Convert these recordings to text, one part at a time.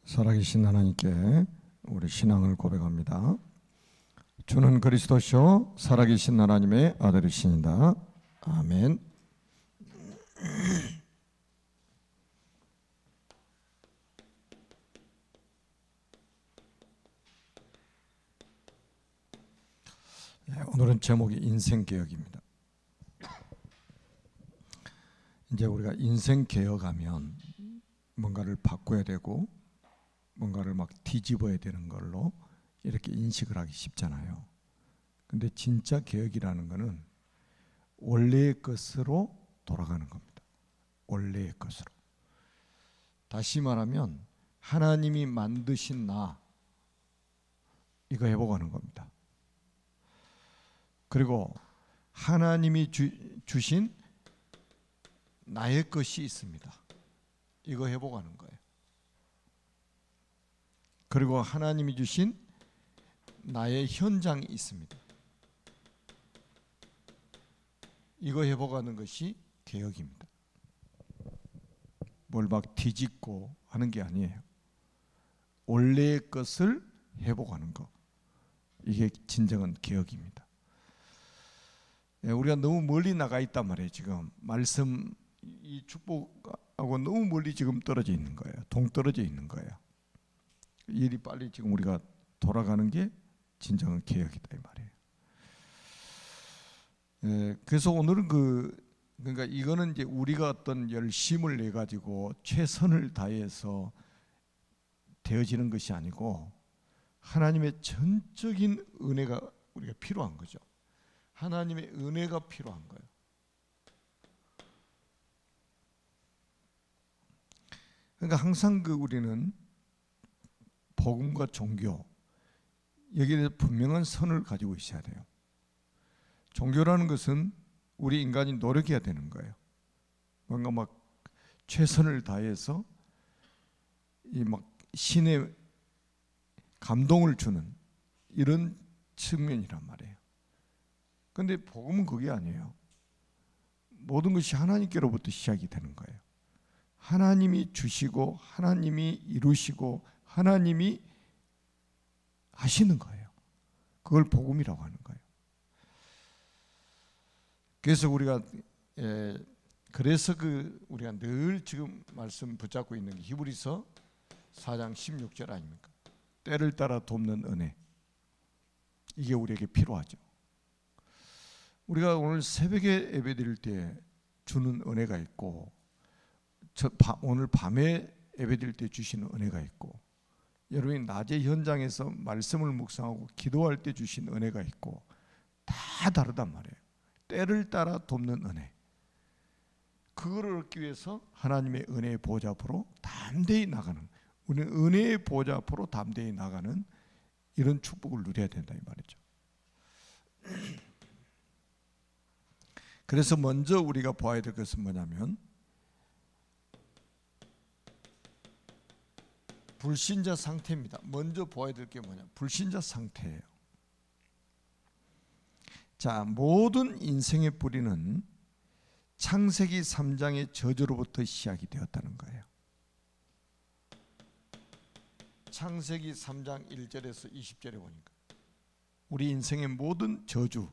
살아계신 하나님께 우리 신앙을 고백합니다. 주는 그리스도시요 살아계신 하나님의 아들이시니다. 아멘. 오늘은 제목이 인생개혁입니다. 이제 우리가 인생개혁하면 뭔가를 바꿔야 되고 뭔가를 막 뒤집어야 되는 걸로 이렇게 인식을 하기 쉽잖아요. 근데 진짜 개혁이라는 것은 원래의 것으로 돌아가는 겁니다. 원래의 것으로. 다시 말하면 하나님이 만드신 나 이거 해보가는 겁니다. 그리고 하나님이 주신 나의 것이 있습니다. 이거 해보가는 거예요. 그리고 하나님이 주신 나의 현장이 있습니다. 이거 해보가는 것이 개혁입니다. 뭘 막 뒤집고 하는 게 아니에요. 원래의 것을 해보가는 거. 이게 진정한 개혁입니다. 우리가 너무 멀리 나가 있단 말이에요. 지금 말씀 이 축복하고 너무 멀리 지금 떨어져 있는 거예요. 동떨어져 있는 거예요. 일이 빨리 지금 우리가 돌아가는 게 진정한 개혁이다 이 말이에요. 그래서 오늘은 그러니까 이거는 이제 우리가 어떤 열심을 내 가지고 최선을 다해서 되어지는 것이 아니고 하나님의 전적인 은혜가 우리가 필요한 거죠. 하나님의 은혜가 필요한 거예요. 그러니까 항상 우리는 복음과 종교 여기에 대해서 분명한 선을 가지고 있어야 돼요. 종교라는 것은 우리 인간이 노력해야 되는 거예요. 뭔가 막 최선을 다해서 이 막 신의 감동을 주는 이런 측면이란 말이에요. 그런데 복음은 그게 아니에요. 모든 것이 하나님께로부터 시작이 되는 거예요. 하나님이 주시고 하나님이 이루시고 하나님이 하시는 거예요. 그걸 복음이라고 하는 거예요. 그래서 우리가 우리가 늘 지금 말씀 붙잡고 있는 게 히브리서 4장 16절 아닙니까? 때를 따라 돕는 은혜. 이게 우리에게 필요하죠. 우리가 오늘 새벽에 예배드릴 때 주는 은혜가 있고 오늘 밤에 예배드릴 때 주시는 은혜가 있고 여러분이 낮에 현장에서 말씀을 묵상하고 기도할 때 주신 은혜가 있고 다 다르단 말이에요. 때를 따라 돕는 은혜. 그거를 얻기 위해서 하나님의 은혜의 보좌 앞으로 담대히 나가는, 우리는 은혜의 보좌 앞으로 담대히 나가는 이런 축복을 누려야 된다 이 말이죠. 그래서 먼저 우리가 보아야 될 것은 뭐냐면 불신자 상태입니다. 먼저 보아야 될 게 뭐냐? 불신자 상태예요. 자, 모든 인생의 뿌리는 창세기 3장의 저주로부터 시작이 되었다는 거예요. 창세기 3장 1절에서 20절에 보니까 우리 인생의 모든 저주,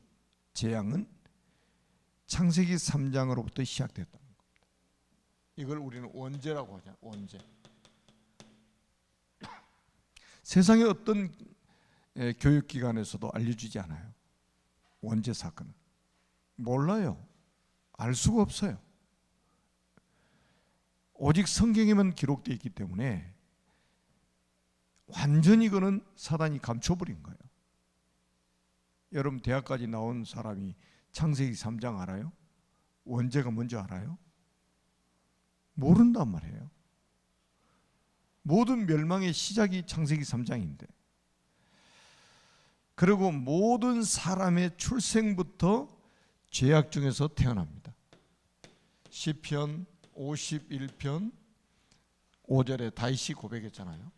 재앙은 창세기 3장으로부터 시작됐다는 겁니다. 이걸 우리는 원죄라고 하잖아요. 원죄. 세상의 어떤 교육기관에서도 알려주지 않아요. 원죄 사건은. 몰라요. 알 수가 없어요. 오직 성경에만 기록되어 있기 때문에 완전히 이거는 사단이 감춰버린 거예요. 여러분 대학까지 나온 사람이 창세기 3장 알아요? 원죄가 뭔지 알아요? 모른단 말이에요. 모든 멸망의 시작이 창세기 3장인데 그리고 모든 사람의 출생부터 죄악 중에서 태어납니다. 시편 51편 5절에 다윗이 고백했잖아요.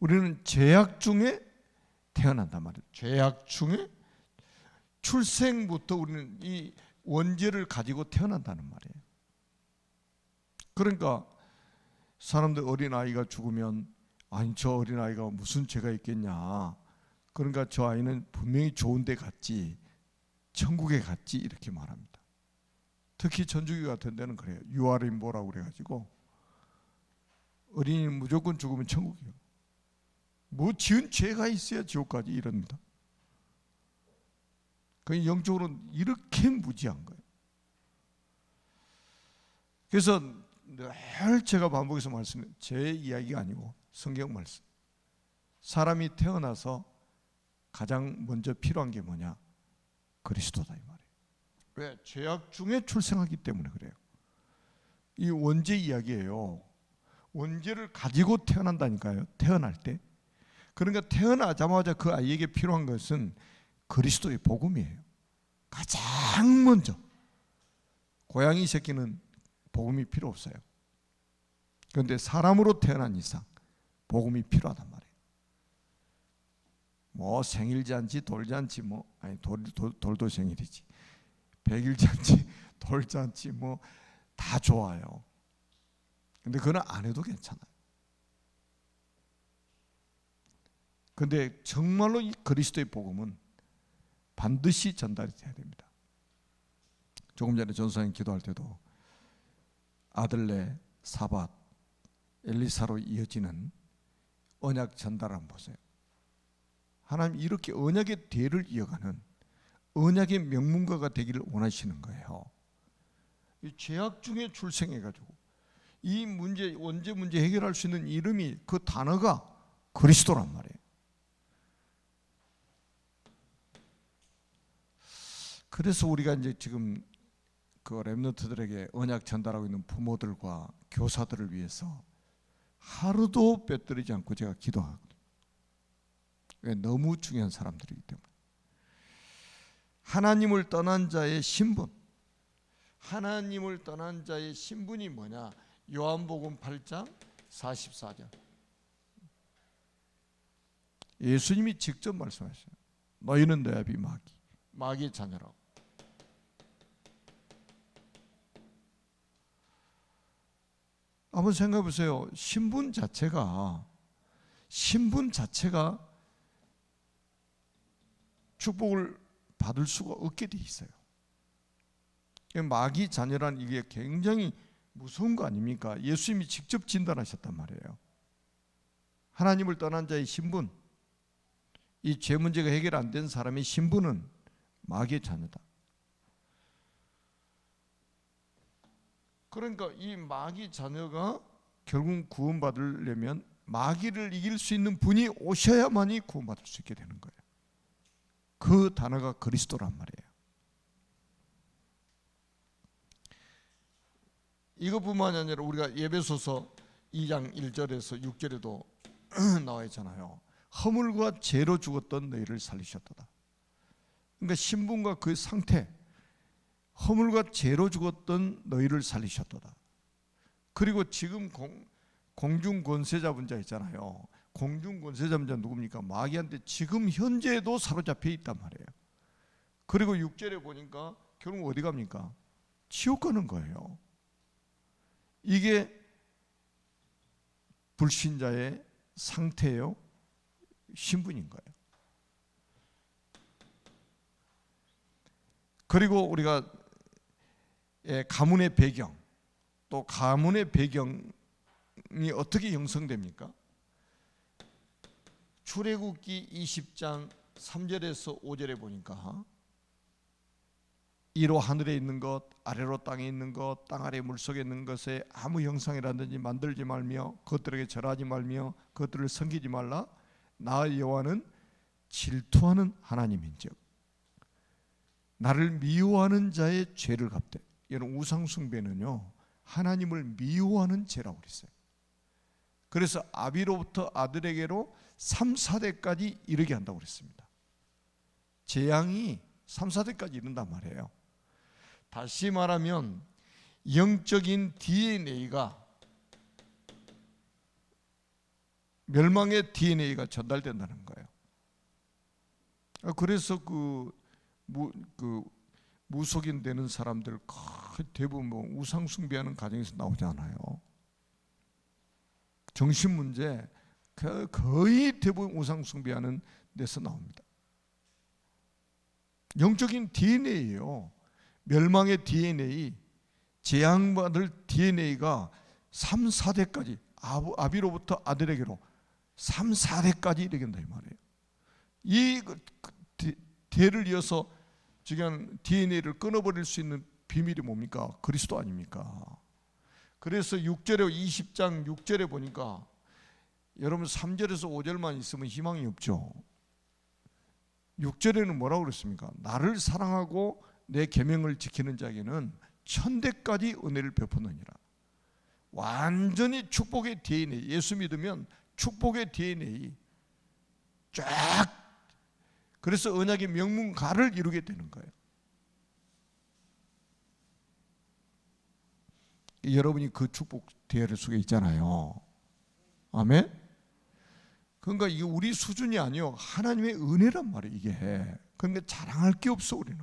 우리는 죄악 중에 태어난단 말이에요. 죄악 중에 출생부터 우리는 이 원죄를 가지고 태어난다는 말이에요. 그러니까 사람들 어린아이가 죽으면 아니 저 어린아이가 무슨 죄가 있겠냐, 그러니까 저 아이는 분명히 좋은 데 갔지, 천국에 갔지, 이렇게 말합니다. 특히 천주교 같은 데는 그래요. 유아림보라고 그래가지고 어린이는 무조건 죽으면 천국이요. 뭐 지은 죄가 있어야 지옥까지, 이럽니다. 그 영적으로는 이렇게 무지한 거예요. 그래서 늘 제가 반복해서 말씀해요. 제 이야기가 아니고 성경 말씀. 사람이 태어나서 가장 먼저 필요한 게 뭐냐? 그리스도다, 이 말이에요. 왜? 죄악 중에 출생하기 때문에 그래요. 이 원죄 이야기예요. 원죄를 가지고 태어난다니까요. 태어날 때. 그러니까 태어나자마자 그 아이에게 필요한 것은 그리스도의 복음이에요. 가장 먼저. 고양이 새끼는 복음이 필요 없어요. 그런데 사람으로 태어난 이상 복음이 필요하단 말이에요. 뭐 생일잔치, 돌잔치, 뭐 아니 돌도 생일이지. 백일잔치, 돌잔치 뭐 다 좋아요. 근데 그건 안 해도 괜찮아요. 근데 정말로 이 그리스도의 복음은 반드시 전달이 돼야 됩니다. 조금 전에 전사님 기도할 때도 아들네, 사밧, 엘리사로 이어지는 언약 전달 한번 보세요. 하나님 이렇게 언약의 대를 이어가는 언약의 명문가가 되기를 원하시는 거예요. 이 죄악 중에 출생해가지고 이 문제, 원죄 문제 해결할 수 있는 이름이, 그 단어가 그리스도란 말이에요. 그래서 우리가 이제 지금 그 렘넌트들에게 언약 전달하고 있는 부모들과 교사들을 위해서 하루도 빼뜨리지 않고 제가 기도하거든요. 너무 중요한 사람들이기 때문에. 하나님을 떠난 자의 신분, 하나님을 떠난 자의 신분이 뭐냐? 요한복음 8장 44절. 예수님이 직접 말씀하셨어요. 너희는 내 아비 마귀의 자녀라고. 한번 생각해 보세요. 신분 자체가 축복을 받을 수가 없게 돼 있어요. 마귀 자녀란 이게 굉장히 무서운 거 아닙니까? 예수님이 직접 진단하셨단 말이에요. 하나님을 떠난 자의 신분, 이 죄 문제가 해결 안 된 사람의 신분은 마귀의 자녀다. 그러니까 이 마귀 자녀가 결국 구원받으려면 마귀를 이길 수 있는 분이 오셔야만이 구원받을 수 있게 되는 거예요. 그 단어가 그리스도란 말이에요. 이것뿐만 아니라 우리가 에베소서 2장 1절에서 6절에도 나와 있잖아요. 허물과 죄로 죽었던 너희를 살리셨도다. 그러니까 신분과 그 상태, 허물과 죄로 죽었던 너희를 살리셨도다. 그리고 지금 공중 권세 잡은 자 있잖아요. 공중 권세 잡은 자 누굽니까? 마귀한테 지금 현재도 사로잡혀 있단 말이에요. 그리고 6절에 보니까 결국 어디 갑니까? 지옥 가는 거예요. 이게 불신자의 상태예요, 신분인 거예요. 그리고 우리가 가문의 배경, 또 가문의 배경이 어떻게 형성됩니까? 출애굽기 20장 3절에서 5절에 보니까 이로 하늘에 있는 것, 아래로 땅에 있는 것, 땅 아래 물속에 있는 것에 아무 형상이라든지 만들지 말며 그것들에게 절하지 말며 그것들을 섬기지 말라. 나 여호와는 질투하는 하나님인즉 나를 미워하는 자의 죄를 갚되. 이런 우상 숭배는요, 하나님을 미워하는 죄라고 그랬어요. 그래서 아비로부터 아들에게로 3, 4대까지 이르게 한다고 그랬습니다. 재앙이 3, 4대까지 이른단 말이에요. 다시 말하면 영적인 DNA가, 멸망의 DNA가 전달된다는 거예요. 그래서 무속인 되는 사람들 대부분 우상 숭배하는 가정에서 나오잖아요. 정신 문제 거의 대부분 우상 숭배하는 데서 나옵니다. 영적인 DNA예요. 멸망의 DNA, 재앙받을 DNA가 3, 4대까지 아비로부터 아들에게로 3, 4대까지 이르게 된다 이 말이에요. 이 대를 이어서 지금 DNA를 끊어버릴 수 있는 비밀이 뭡니까? 그리스도 아닙니까? 그래서 6절에 20장 6절에 보니까 여러분 3절에서 5절만 있으면 희망이 없죠. 6절에는 뭐라고 그랬습니까? 나를 사랑하고 내 계명을 지키는 자에게는 천대까지 은혜를 베푸느니라. 완전히 축복의 DNA, 예수 믿으면 축복의 DNA 쫙, 그래서 언약의 명문가를 이루게 되는 거예요. 여러분이 그 축복 대열 속에 있잖아요. 아멘. 그러니까 이게 우리 수준이 아니요, 하나님의 은혜란 말이에요. 이게 그러니까 자랑할 게 없어. 우리는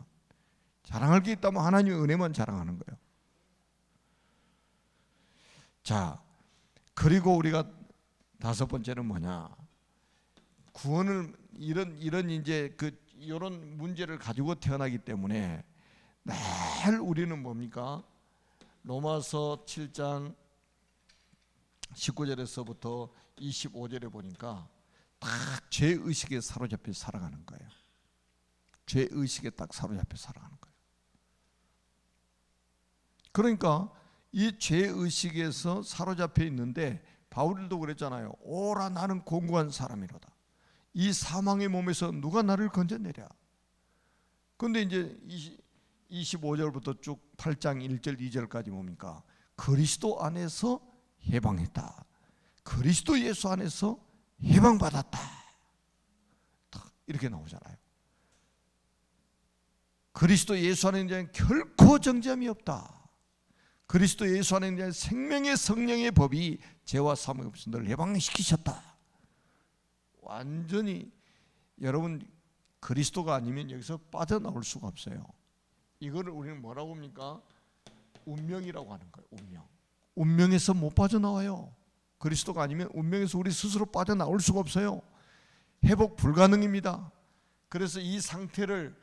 자랑할 게 있다면 하나님의 은혜만 자랑하는 거예요. 자, 그리고 우리가 다섯 번째는 뭐냐? 구원을 이런 이제 이런 문제를 가지고 태어나기 때문에 늘 우리는 뭡니까? 로마서 7장 19절에서부터 25절에 보니까 딱 죄의식에 사로잡혀 살아가는 거예요. 죄의식에 딱 사로잡혀 살아가는 거예요. 그러니까 이 죄의식에서 사로잡혀 있는데 바울도 그랬잖아요. 오라 나는 공고한 사람이로다. 이 사망의 몸에서 누가 나를 건져내랴. 그런데 이제 25절부터 쭉 8장 1절 2절까지 뭡니까? 그리스도 안에서 해방했다. 그리스도 예수 안에서 해방받았다. 이렇게 나오잖아요. 그리스도 예수 안에 있는 자는 결코 정죄함이 없다. 그리스도 예수 안에 있는 자는 생명의 성령의 법이 죄와 사망의 법에서 너를 해방시키셨다. 완전히 여러분 그리스도가 아니면 여기서 빠져나올 수가 없어요. 이거를 우리는 뭐라고 합니까? 운명이라고 하는 거예요. 운명. 운명에서 못 빠져나와요. 그리스도가 아니면 운명에서 우리 스스로 빠져나올 수가 없어요. 회복 불가능입니다. 그래서 이 상태를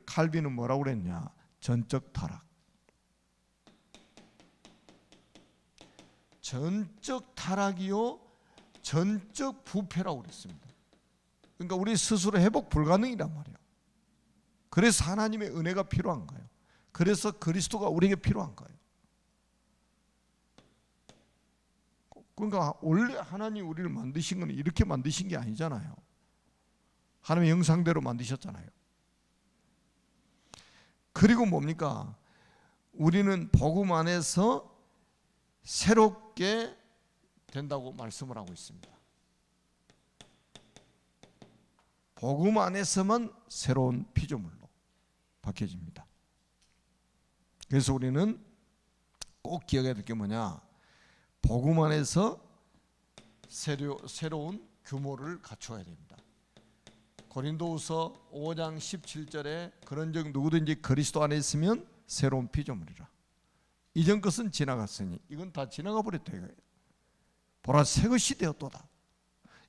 칼빈은 뭐라고 그랬냐? 전적 타락. 전적 타락이요, 전적 부패라고 그랬습니다. 그러니까 우리 스스로 회복 불가능이란 말이에요. 그래서 하나님의 은혜가 필요한 거예요. 그래서 그리스도가 우리에게 필요한 거예요. 그러니까 원래 하나님 우리를 만드신 건 이렇게 만드신 게 아니잖아요. 하나님의 형상대로 만드셨잖아요. 그리고 뭡니까? 우리는 복음 안에서 새롭게 된다고 말씀을 하고 있습니다. 복음 안에서만 새로운 피조물로 바뀌어집니다. 그래서 우리는 꼭 기억해야 될 게 뭐냐? 복음 안에서 새로운 규모를 갖춰야 됩니다. 고린도후서 5장 17절에 그런즉 누구든지 그리스도 안에 있으면 새로운 피조물이라. 이전 것은 지나갔으니, 이건 다 지나가 버렸다 이거예요. 보라 새 것이 되었도다.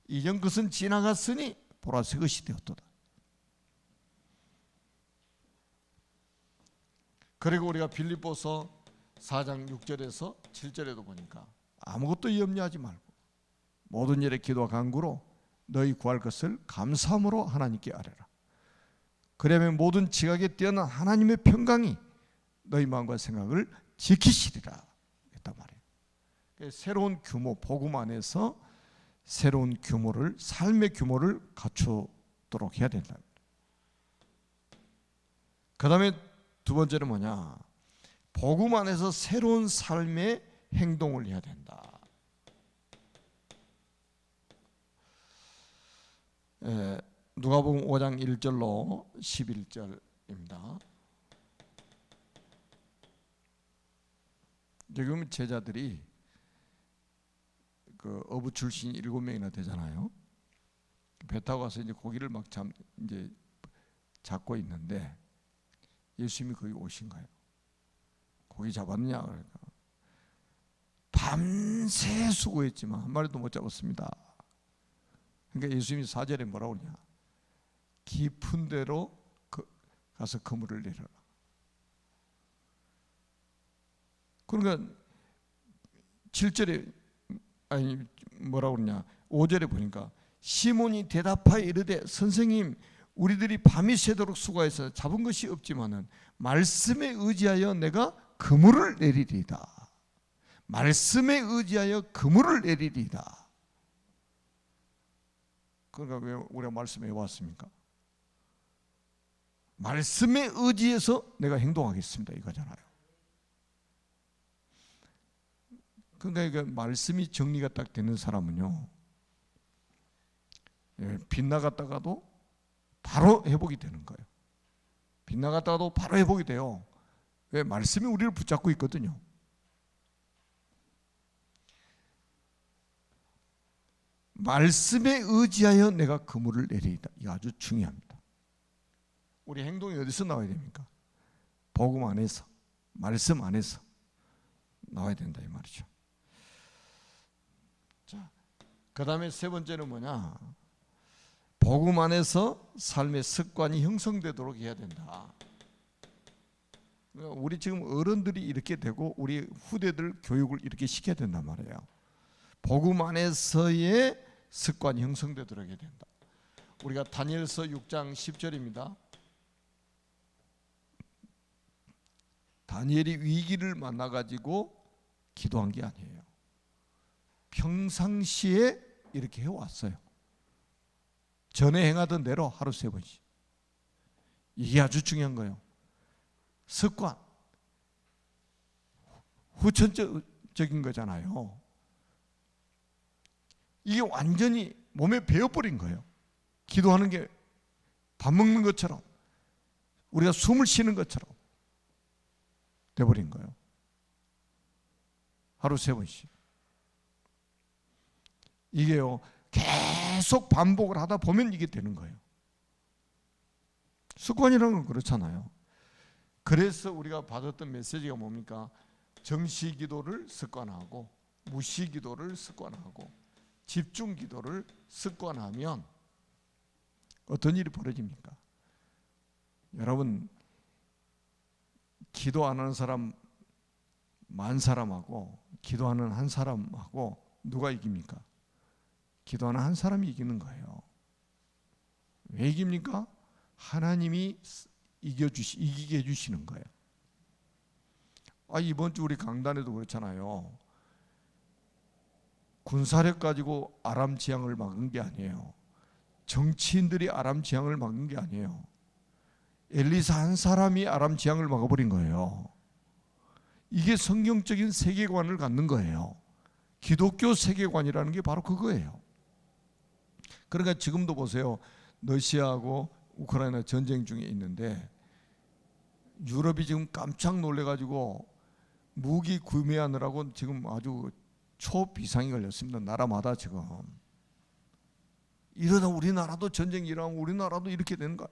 이전 것은 지나갔으니 보라 새 것이 되었도다. 그리고 우리가 빌립보서 4장 6절에서 7절에도 보니까 아무것도 염려하지 말고 모든 일에 기도와 간구로 너희 구할 것을 감사함으로 하나님께 아뢰라. 그러면 모든 지각에 뛰어난 하나님의 평강이 너희 마음과 생각을 지키시리라 했단 말이에요. 새로운 규모, 복음 안에서 새로운 규모를, 삶의 규모를 갖추도록 해야 된다. 그 다음에 두 번째는 뭐냐? 복음 안에서 새로운 삶의 행동을 해야 된다. 누가복음 5장 1절로 11절입니다. 지금 제자들이 그 어부 출신이 7명이나 되잖아요. 배 타고 가서 이제 고기를 막 이제 잡고 있는데 예수님이 거기 오신 거예요. 고기 잡았냐? 그러니까 다 밤새 수고했지만 한 마리도 못 잡았습니다. 그러니까 예수님이 4절에 뭐라고 그러냐, 깊은 데로 가서 그물을 내려라. 그러니까 7절에 아니 뭐라고 그러냐, 5절에 보니까 시몬이 대답하여 이르되 선생님 우리들이 밤이 새도록 수고해서 잡은 것이 없지만은 말씀에 의지하여 내가 그물을 내리리이다. 말씀에 의지하여 그물을 내리리이다. 그러니까 왜 우리가 말씀에 왔습니까? 말씀에 의지해서 내가 행동하겠습니다 이거잖아요. 그러니까 이거 말씀이 정리가 딱 되는 사람은요, 빗나갔다가도 바로 회복이 되는 거예요. 빗나갔다가도 바로 회복이 돼요. 왜? 말씀이 우리를 붙잡고 있거든요. 말씀에 의지하여 내가 그물을 내리이다. 이거 아주 중요합니다. 우리 행동이 어디서 나와야 됩니까? 복음 안에서, 말씀 안에서 나와야 된다 이 말이죠. 자, 그 다음에 세 번째는 뭐냐? 복음 안에서 삶의 습관이 형성되도록 해야 된다. 우리 지금 어른들이 이렇게 되고 우리 후대들 교육을 이렇게 시켜야 된단 말이에요. 복음 안에서의 습관이 형성되도록 해야 된다. 우리가 다니엘서 6장 10절입니다. 다니엘이 위기를 만나가지고 기도한 게 아니에요. 평상시에 이렇게 해왔어요. 전에 행하던 대로 하루 3번씩. 이게 아주 중요한 거예요. 습관, 후천적인 거잖아요. 이게 완전히 몸에 배어버린 거예요. 기도하는 게 밥 먹는 것처럼, 우리가 숨을 쉬는 것처럼 돼버린 거예요. 하루 3번씩. 이게요, 계속 반복을 하다 보면 이게 되는 거예요. 습관이라는 건 그렇잖아요. 그래서 우리가 받았던 메시지가 뭡니까? 정시 기도를 습관하고, 무시 기도를 습관하고, 집중 기도를 습관하면 어떤 일이 벌어집니까? 여러분, 기도 안 하는 사람 10,000사람하고 기도하는 한 사람하고 누가 이깁니까? 기도하는 한 사람이 이기는 거예요. 왜 이깁니까? 하나님이 이기게 해주시는 거예요. 이번 주 우리 강단에도 그렇잖아요. 군사력 가지고 아람 지향을 막은 게 아니에요. 정치인들이 아람 지향을 막은 게 아니에요. 엘리사 한 사람이 아람 지향을 막아버린 거예요. 이게 성경적인 세계관을 갖는 거예요. 기독교 세계관이라는 게 바로 그거예요. 그러니까 지금도 보세요. 러시아하고 우크라이나 전쟁 중에 있는데 유럽이 지금 깜짝 놀래가지고 무기 구매하느라고 지금 아주 초비상이 걸렸습니다. 나라마다 지금. 이러다 우리나라도 전쟁이 일어나면 우리나라도 이렇게 되는 거야.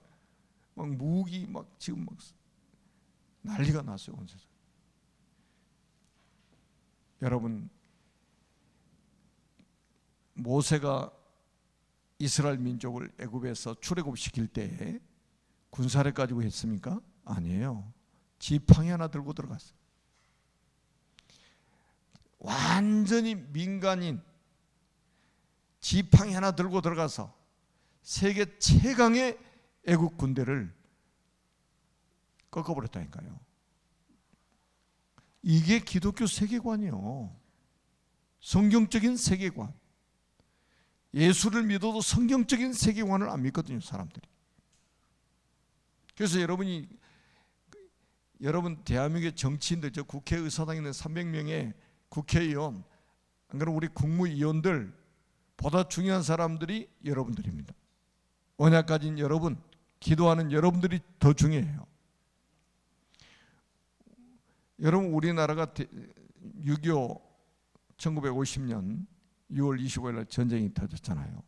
막 무기 막 지금 막 난리가 났어요. 온 세상. 여러분, 모세가 이스라엘 민족을 애굽에서 출애굽시킬 때 군사력 가지고 했습니까? 아니에요. 지팡이 하나 들고 들어갔어요. 완전히 민간인 지팡이 하나 들고 들어가서 세계 최강의 애국 군대를 꺾어버렸다니까요. 이게 기독교 세계관이요. 성경적인 세계관. 예수를 믿어도 성경적인 세계관을 안 믿거든요, 사람들이. 그래서 여러분 대한민국의 정치인들, 저 국회의사당에 있는 300명의 국회의원, 안 그러면 우리 국무위원들 보다 중요한 사람들이 여러분들입니다. 언약 가진 여러분, 기도하는 여러분들이 더 중요해요. 여러분, 우리나라가 6.25 1950년 6월 25일 날 전쟁이 터졌잖아요.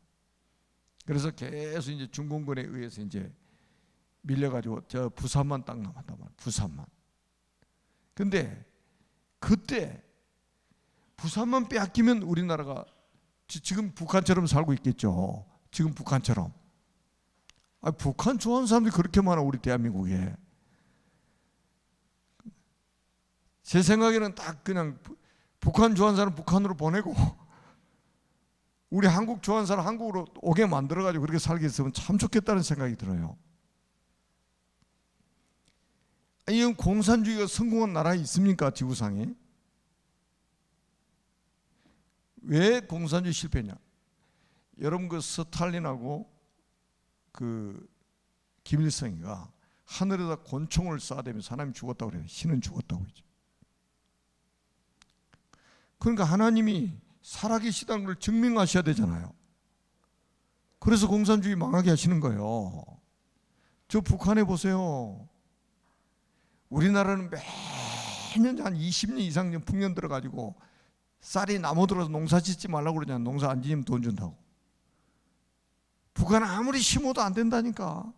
그래서 계속 이제 중공군에 의해서 이제 밀려가지고 저 부산만 딱 남았단 말이에요. 부산만. 근데 그때 부산만 빼앗기면 우리나라가 지금 북한처럼 살고 있겠죠. 지금 북한처럼. 북한 좋아하는 사람들이 그렇게 많아, 우리 대한민국에. 제 생각에는 딱 그냥 북한 좋아하는 사람 북한으로 보내고 우리 한국 좋아하는 사람 한국으로 오게 만들어가지고 그렇게 살게 했으면 참 좋겠다는 생각이 들어요. 이런 공산주의가 성공한 나라에 있습니까? 지구상에? 왜 공산주의 실패냐? 여러분 그 스탈린하고 그 김일성이가 하늘에다 권총을 쏴대면서 하나님 죽었다고 그래요. 신은 죽었다고 그러죠. 그러니까 하나님이 살아계시다는 걸 증명하셔야 되잖아요. 그래서 공산주의 망하게 하시는 거예요. 저 북한에 보세요. 우리나라는 매년 한 20년 이상 풍년 들어가지고 쌀이 나무 들어서 농사 짓지 말라고 그러잖아요. 농사 안 지으면 돈 준다고. 북한은 아무리 심어도 안 된다니까.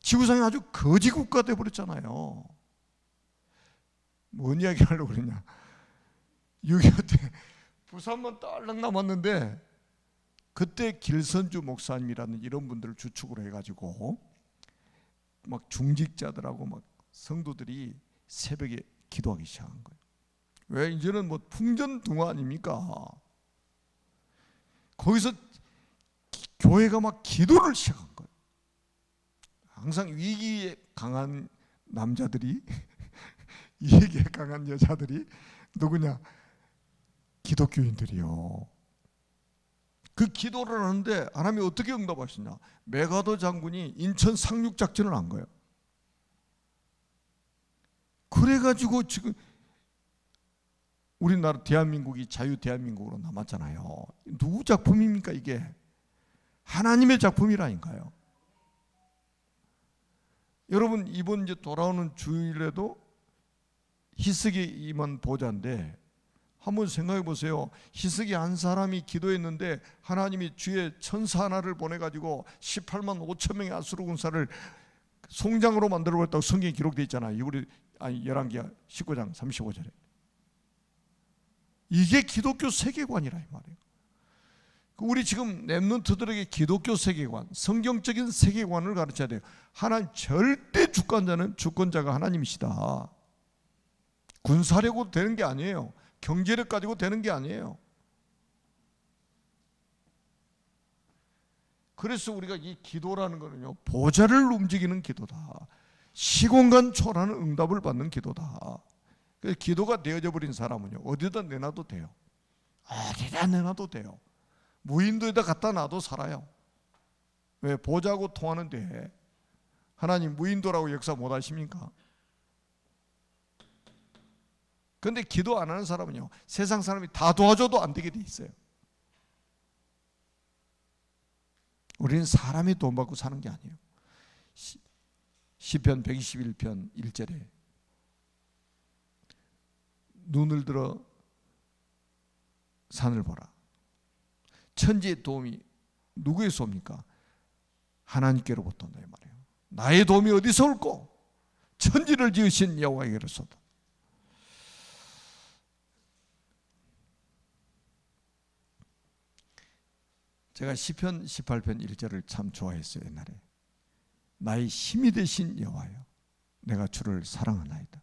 지구상이 아주 거지 국가 돼버렸잖아요. 뭔 이야기 하려고 그러냐. 6.25 때 부산만 딸랑 남았는데 그때 길선주 목사님이라는 이런 분들을 주축으로 해가지고 막 중직자들하고 막 성도들이 새벽에 기도하기 시작한 거예요. 왜? 이제는 뭐 풍전등화 아닙니까? 거기서 교회가 막 기도를 시작한 거예요. 항상 위기에 강한 남자들이 위기에 강한 여자들이 누구냐? 기독교인들이요. 그 기도를 하는데 하나님이 어떻게 응답하시냐? 메가더 장군이 인천 상륙 작전을 한 거예요. 그래가지고 지금 우리나라 대한민국이 자유 대한민국으로 남았잖아요. 누구 작품입니까 이게? 하나님의 작품이라니까요. 여러분 이번 이제 돌아오는 주일에도 희석이 임한 보좌인데 한번 생각해 보세요. 희석이 한 사람이 기도했는데 하나님이 주의 천사 하나를 보내가지고 18만 5천 명의 아수르 군사를 송장으로 만들어버렸다고 성경에 기록되어 있잖아요. 열왕기하 19장 35절에. 이게 기독교 세계관이라 이 말이에요. 우리 지금 렘넌트들에게 기독교 세계관, 성경적인 세계관을 가르쳐야 돼요. 하나님 절대 주권자가 하나님이시다. 군사력으로 되는 게 아니에요. 경제력 가지고 되는 게 아니에요. 그래서 우리가 이 기도라는 거는요, 보좌를 움직이는 기도다. 시공간 초월하는 응답을 받는 기도다. 그래서 기도가 되어져 버린 사람은요, 어디다 내놔도 돼요. 어디다 내놔도 돼요. 무인도에다 갖다 놔도 살아요. 왜? 보좌하고 통하는데. 하나님 무인도라고 역사 못 하십니까? 그런데 기도 안 하는 사람은요, 세상 사람이 다 도와줘도 안 되게 돼 있어요. 우리는 사람이 돈 받고 사는 게 아니에요. 시편 121편 1절에 눈을 들어 산을 보라. 천지의 도움이 누구에서 옵니까? 하나님께로부터 온다 이 말이에요. 나의 도움이 어디서 올꼬? 천지를 지으신 여호와에게로소다. 제가 시편 18편 1절을 참 좋아했어요. 옛날에. 나의 힘이 되신 여호와여, 내가 주를 사랑하나이다.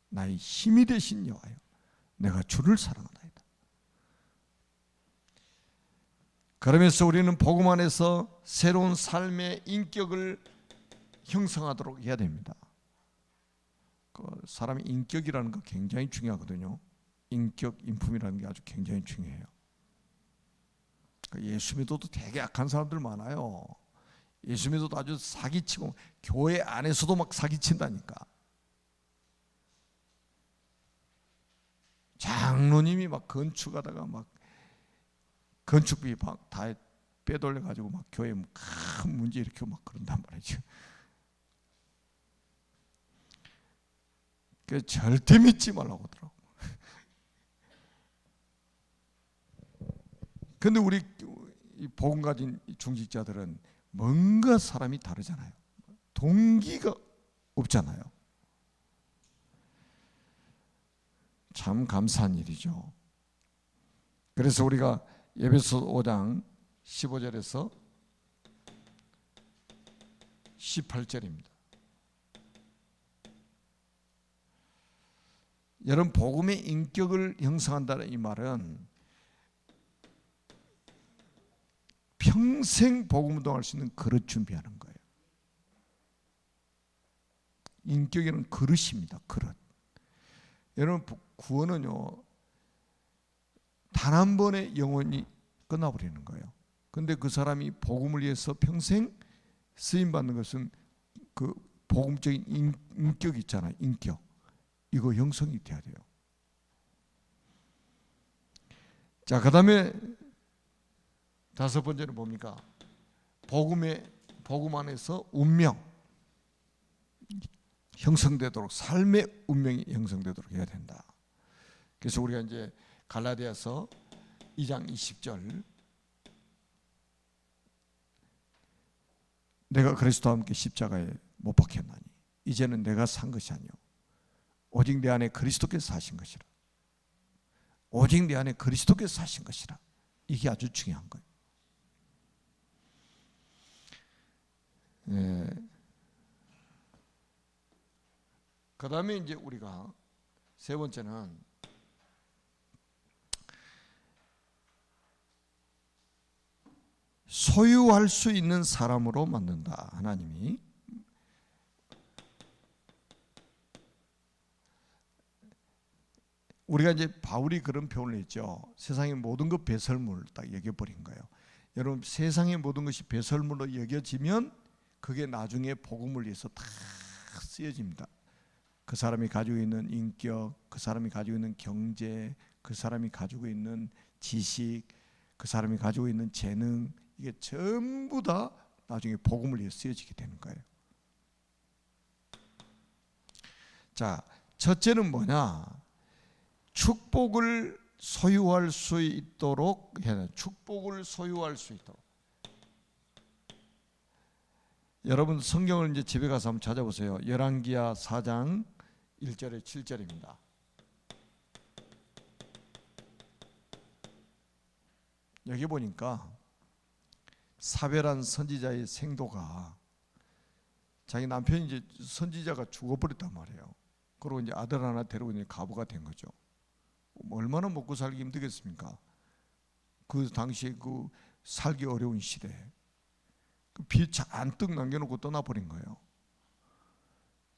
나의 힘이 되신 여호와여, 내가 주를 사랑하나이다. 그러면서 우리는 복음 안에서 새로운 삶의 인격을 형성하도록 해야 됩니다. 사람의 인격이라는 거 굉장히 중요하거든요. 인격, 인품이라는 게 아주 굉장히 중요해요. 예수 믿어도 되게 악한 사람들 많아요. 예수 믿어도 아주 사기치고 교회 안에서도 막 사기친다니까. 장로님이 막 건축하다가 막 건축비 막 다 빼돌려 가지고 막 교회에 큰 문제 일으키고 막 그런단 말이죠. 그 절대 믿지 말라고 하더라고. 근데 우리 복음 가진 중직자들은 뭔가 사람이 다르잖아요. 동기가 없잖아요. 참 감사한 일이죠. 그래서 우리가 에베소 5장 15절에서 18절입니다. 여러분, 복음의 인격을 형성한다는 이 말은 평생 복음 운동할 수 있는 그릇 준비하는 거예요. 인격에는 그릇입니다. 그릇. 여러분, 구원은요, 단 한 번에 영원히 끝나버리는 거예요. 근데 그 사람이 복음을 위해서 평생 쓰임 받는 것은 그 복음적인 인격 있잖아요. 인격. 이거 형성이 돼야 돼요. 자, 그 다음에 다섯 번째는 뭡니까? 복음 안에서 운명 형성되도록, 삶의 운명이 형성되도록 해야 된다. 그래서 우리가 이제 갈라디아서 2장 20절, 내가 그리스도와 함께 십자가에 못 박혔나니 이제는 내가 산 것이 아니요 오직 내 안에 그리스도께서 사신 것이라. 오직 내 안에 그리스도께서 사신 것이라. 이게 아주 중요한 거예요. 네. 그 다음에 이제 우리가 세 번째는 소유할 수 있는 사람으로 만든다. 하나님이 우리가 이제 바울이 그런 표현을 했죠. 세상의 모든 것 배설물 딱 얘기해 버린 거예요. 여러분, 세상의 모든 것이 배설물로 여겨지면 그게 나중에 복음을 위해서 다 쓰여집니다. 그 사람이 가지고 있는 인격, 그 사람이 가지고 있는 경제, 그 사람이 가지고 있는 지식, 그 사람이 가지고 있는 재능, 이게 전부 다 나중에 복음을 위해 쓰여지게 되는 거예요. 자, 첫째는 뭐냐? 축복을 소유할 수 있도록 해야 돼. 축복을 소유할 수 있도록. 여러분, 성경을 이제 집에 가서 한번 찾아보세요. 열왕기하 4장 1절에 7절입니다. 여기 보니까 사별한 선지자의 생도가 자기 남편이 이제 선지자가 죽어버렸단 말이에요. 그리고 이제 아들 하나 데리고 이제 과부가 된 거죠. 얼마나 먹고 살기 힘들겠습니까? 그 당시에 그 살기 어려운 시대에 빚 잔뜩 남겨놓고 떠나버린 거예요.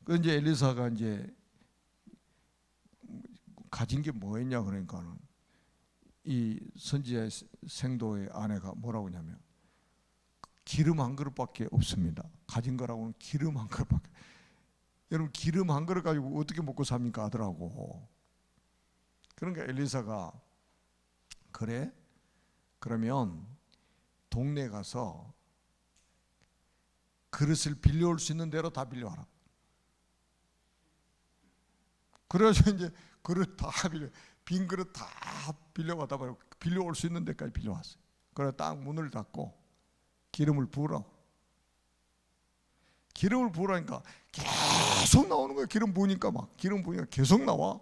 그 이제 엘리사가 이제 가진 게 뭐였냐 그러니까는 이 선지자의 생도의 아내가 뭐라고 하냐면 기름 한 그릇밖에 없습니다. 가진 거라고는 기름 한 그릇밖에. 여러분, 기름 한 그릇 가지고 어떻게 먹고 삽니까 아들하고. 그러니까 엘리사가 그래? 그러면 동네 가서 그릇을 빌려올 수 있는 대로 다 빌려와라. 그래서 이제 그릇 다 빈 그릇 다 빌려가다 말고 빌려올 수 있는 데까지 빌려왔어요. 그래 딱 문을 닫고 기름을 부으라고. 기름을 부으라니까 계속 나오는 거예요. 기름 부으니까 막 기름 부으니까 계속 나와.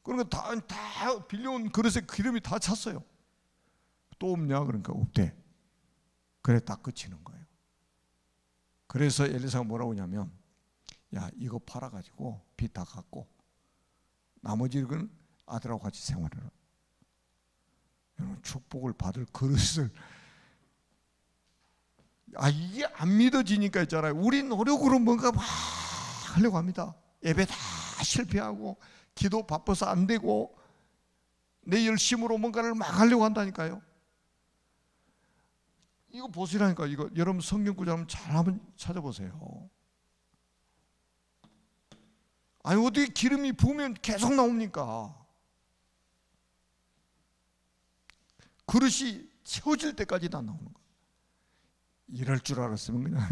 그러니까 다 빌려온 그릇에 기름이 다 찼어요. 또 없냐? 그러니까 없대. 그래 딱 그치는 거예요. 그래서 엘리사가 뭐라고 하냐면 야, 이거 팔아가지고 빚 다 갚고 나머지는 아들하고 같이 생활해라. 여러분, 축복을 받을 그릇을 이게 안 믿어지니까 있잖아요. 우리 노력으로 뭔가 막 하려고 합니다. 예배 다 실패하고 기도 바빠서 안 되고 내 열심으로 뭔가를 막 하려고 한다니까요. 이거 보시라니까. 이거 여러분 성경 구절 한번 잘 한번 찾아보세요. 아니 어떻게 기름이 부으면 계속 나옵니까? 그릇이 채워질 때까지 다 나오는 거예요. 이럴 줄 알았으면 그냥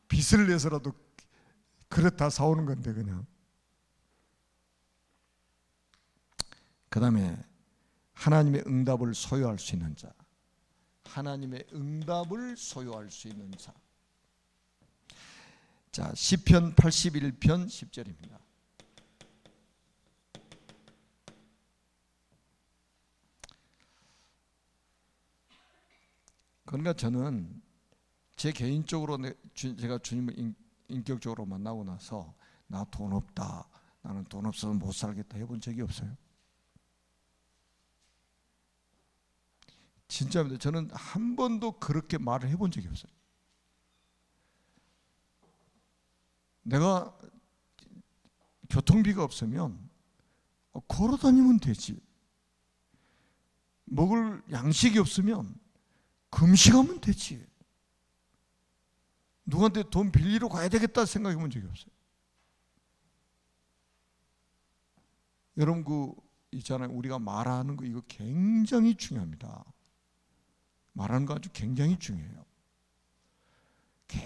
빚을 내서라도 그릇 다 사오는 건데 그냥. 그 다음에 하나님의 응답을 소유할 수 있는 자. 하나님의 응답을 소유할 수 있는 자. 자, 시편 81편 10절입니다. 그러니까 저는 제 개인적으로 제가 주님을 인격적으로 만나고 나서 나 돈 없다, 나는 돈 없어서 못 살겠다 해본 적이 없어요. 진짜입니다. 저는 한 번도 그렇게 말을 해본 적이 없어요. 내가 교통비가 없으면 걸어 다니면 되지. 먹을 양식이 없으면 금식하면 되지. 누구한테 돈 빌리러 가야 되겠다 생각해 본 적이 없어요. 여러분 있잖아요. 우리가 말하는 거 이거 굉장히 중요합니다. 말하는 거 아주 굉장히 중요해요.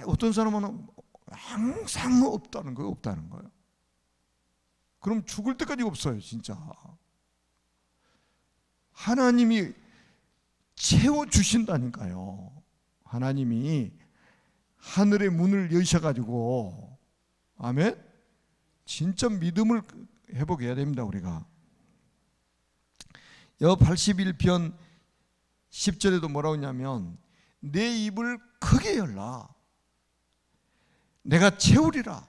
어떤 사람은 항상 없다는 거예요. 그럼 죽을 때까지 없어요, 진짜. 하나님이 채워주신다니까요. 하나님이 하늘의 문을 여셔가지고, 아멘? 진짜 믿음을 회복해야 됩니다, 우리가. 여 81편 10절에도 뭐라고 했냐면, 내 입을 크게 열라. 내가 채우리라.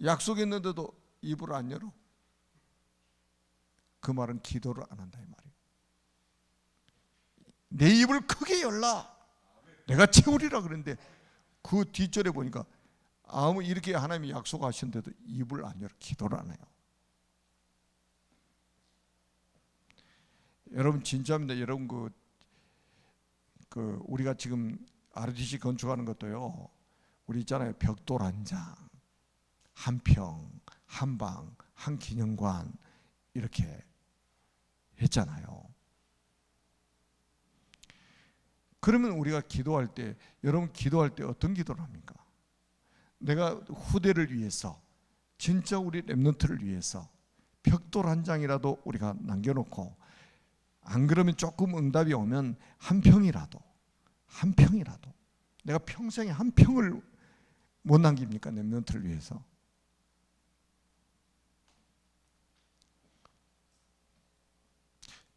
약속했는데도 입을 안 열어. 그 말은 기도를 안 한다 이 말이에요. 내 입을 크게 열라. 내가 채우리라 그랬는데 그 뒷절에 보니까 아무 이렇게 하나님이 약속하셨는데도 입을 안 열어. 기도를 안 해요. 여러분 진짜입니다. 여러분 우리가 지금 RDC 건축하는 것도요. 우리 있잖아요. 벽돌 한 장, 한 평, 한 방, 한 기념관 이렇게 했잖아요. 그러면 우리가 기도할 때, 여러분 기도할 때 어떤 기도를 합니까? 내가 후대를 위해서, 진짜 우리 렘넌트를 위해서 벽돌 한 장이라도 우리가 남겨놓고, 안 그러면 조금 응답이 오면 한 평이라도 내가 평생에 한 평을 못 남깁니까? 렘넌트를 위해서.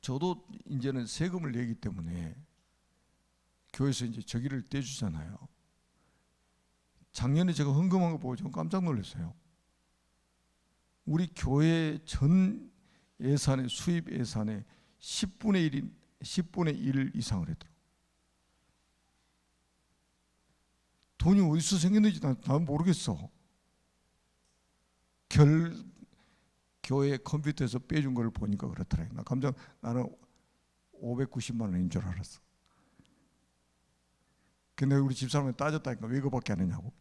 저도 이제는 세금을 내기 때문에 교회에서 이제 저기를 떼주잖아요. 작년에 제가 헌금한 거 보고 좀 깜짝 놀랐어요. 우리 교회 전 예산의 수입 예산의 10분의 1 이상을 했더라고요. 돈이 어디서 생겼는지 난 모르겠어. 교회 컴퓨터에서 빼준 걸 보니까 그렇더라고요. 나는 590만 원인 줄 알았어. 근데 우리 집사람이 따졌다니까 왜 그거밖에 안 했냐고.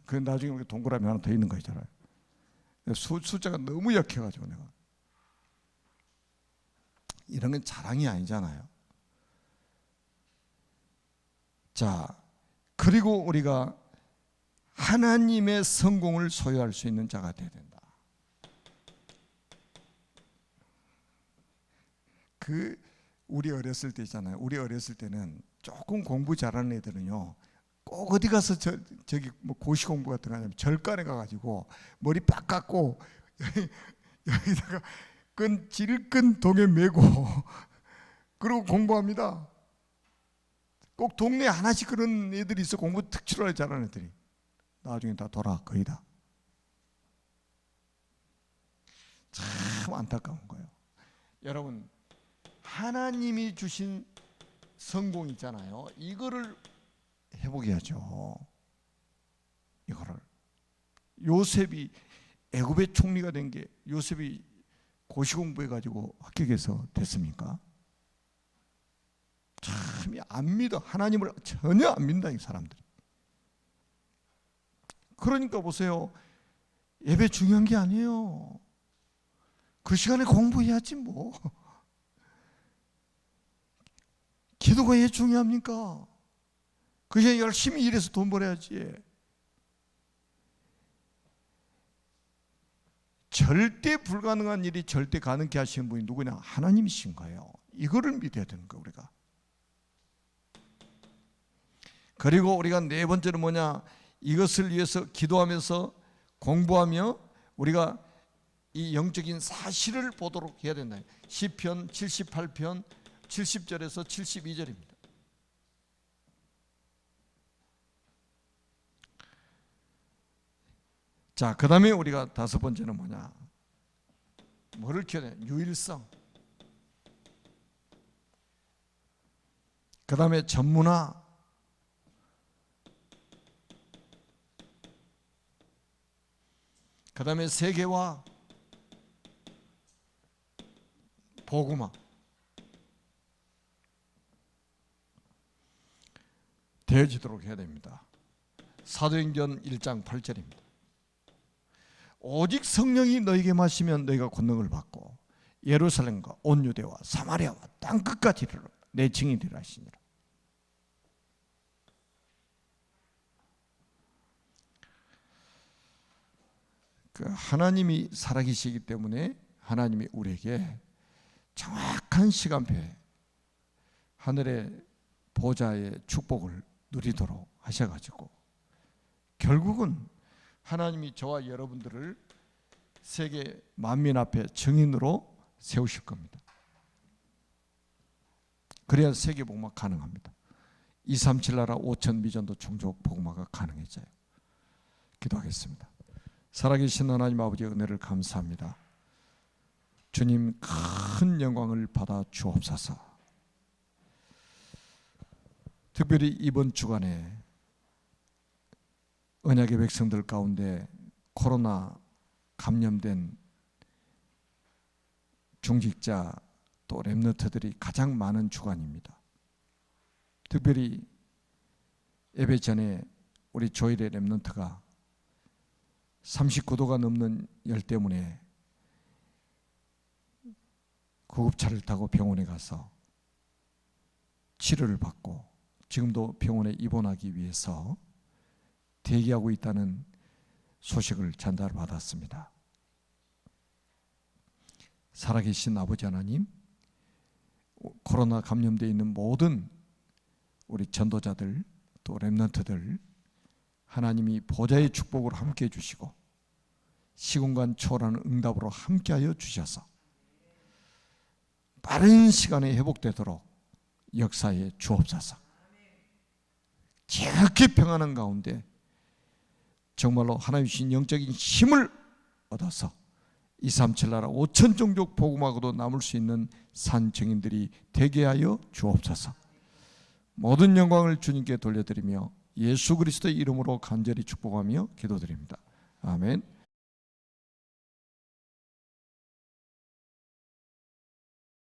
그 나중에 동그라미 하나 더 있는 거 있잖아요. 숫자가 너무 약해가지고 내가 이런 건 자랑이 아니잖아요. 자, 그리고 우리가 하나님의 성공을 소유할 수 있는 자가 되어야 된다. 우리 어렸을 때 있잖아요. 우리 어렸을 때는 조금 공부 잘하는 애들은요, 꼭 어디 가서 저기 뭐 고시 공부 같은 거 하냐면 절간에 가가지고 머리 빡 깎고 여기다가 질끈 동에 메고 그러고 공부합니다. 꼭 동네에 하나씩 그런 애들이 있어. 공부 특출나게 잘하는 애들이. 나중에 다 거의 다. 참 안타까운 거예요. 여러분, 하나님이 주신 성공 있잖아요. 이거를 회복해야죠. 이거를. 요셉이 애굽의 총리가 된 게 요셉이 고시 공부해가지고 합격해서 됐습니까? 참 안 믿어. 하나님을 전혀 안 믿는다 이 사람들이. 그러니까 보세요. 예배 중요한 게 아니에요. 그 시간에 공부해야지 뭐. 기도가 왜 중요합니까? 그 시간에 열심히 일해서 돈 벌어야지. 절대 불가능한 일이 절대 가능케 하시는 분이 누구냐? 하나님이신 거예요. 이거를 믿어야 되는 거예요, 우리가. 그리고 우리가 네 번째는 뭐냐? 이것을 위해서 기도하면서 공부하며 우리가 이 영적인 사실을 보도록 해야 된다. 시편 78편 70절에서 72절입니다. 자, 그 다음에 우리가 다섯 번째는 뭐냐? 뭐를 키워야 돼? 유일성. 그 다음에 전문화. 그 다음에 세계화. 복음화. 되어지도록 해야 됩니다. 사도행전 1장 8절입니다. 오직 성령이 너에게 마시면 너희가 권능을 받고 예루살렘과 온 유대와 사마리아와 땅끝까지 이르러 내 증인이 되리라 하시니라. 그 하나님이 살아계시기 때문에 하나님이 우리에게 정확한 시간표에 하늘의 보좌의 축복을 누리도록 하셔가지고 결국은 하나님이 저와 여러분들을 세계 만민 앞에 증인으로 세우실 겁니다. 그래야 세계 복음화 가능합니다. 237 나라 5천 미전도 종족 복음화가 가능해져요. 기도하겠습니다. 살아계신 하나님 아버지의 은혜를 감사합니다. 주님 큰 영광을 받아 주옵소서. 특별히 이번 주간에 언약의 백성들 가운데 코로나 감염된 중직자 또 렘넌트들이 가장 많은 주간입니다. 특별히 예배 전에 우리 조일의 렘넌트가 39도가 넘는 열 때문에 구급차를 타고 병원에 가서 치료를 받고 지금도 병원에 입원하기 위해서 대기하고 있다는 소식을 전달받았습니다. 살아계신 아버지 하나님, 코로나 감염되어 있는 모든 우리 전도자들 또 렘넌트들 하나님이 보좌의 축복으로 함께해 주시고 시공간 초월하는 응답으로 함께하여 주셔서 빠른 시간에 회복되도록 역사에 주옵소서. 지극히 평안한 가운데 정말로 하나님 주신 영적인 힘을 얻어서 237 나라 5천 종족 복음하고도 남을 수 있는 산 증인들이 되게 하여 주옵소서. 모든 영광을 주님께 돌려드리며 예수 그리스도의 이름으로 간절히 축복하며 기도드립니다. 아멘.